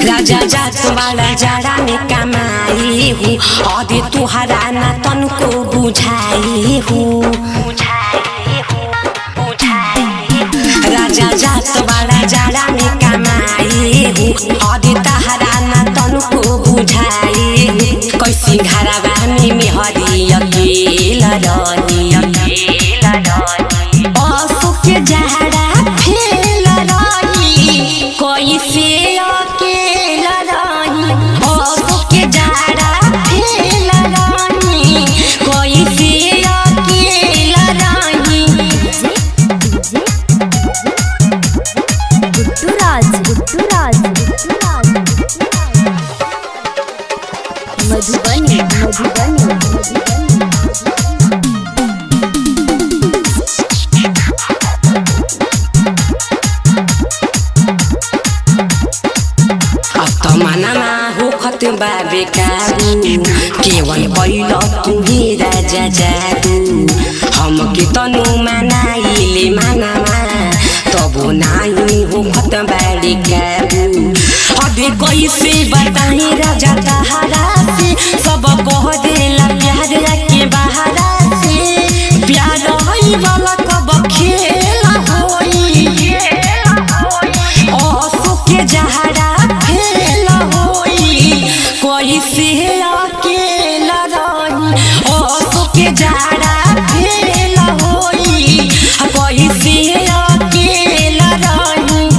राजा जात वाला जड़ा में कमाई हूँ और तुहरा ना तन को बुझाई हूँ। राजा जात वाला जड़ा में कमाई हूँ और तुहरा ना तन को बुझाई हूँ। कैसी घरवा में मेहरी अकेला रही असुख के जहरा फेल रही कैसे बाबे काबू केवल पहिलो तुम्हें राजा जादू हम के तनु मनाइले मानामा तबो नाही हो खत बाड़ी काबू अबे कैसे बताई राजा तहरा से सब कह देला प्यार के बहारा से प्यार होई वाला कब खेला होई असो के जहरा खेला होई कैसे अकेला रही असो के जहरा खेला होई कैसे अकेला रही।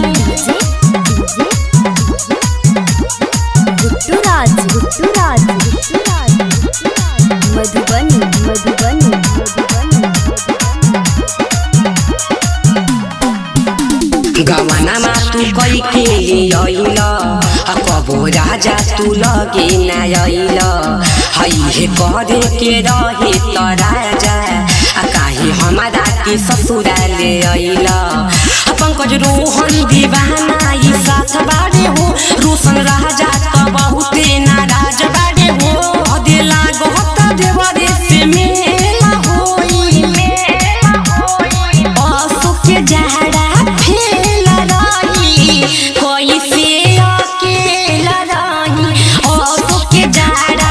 गवाना मा तू कई के आइल कबो राजा तू लगे ना आइल है करे के रहे त राजा काहे हमारा के ससुराले आइल। पंकज रोहन दीवाना ई साथ बाड़े हो रोशन राजा त बहुते नाराज बाड़े हो दे लागो त देवरे से मेला होई असो के जहरा फेला रही कैसे अकेला रही असो के जहरा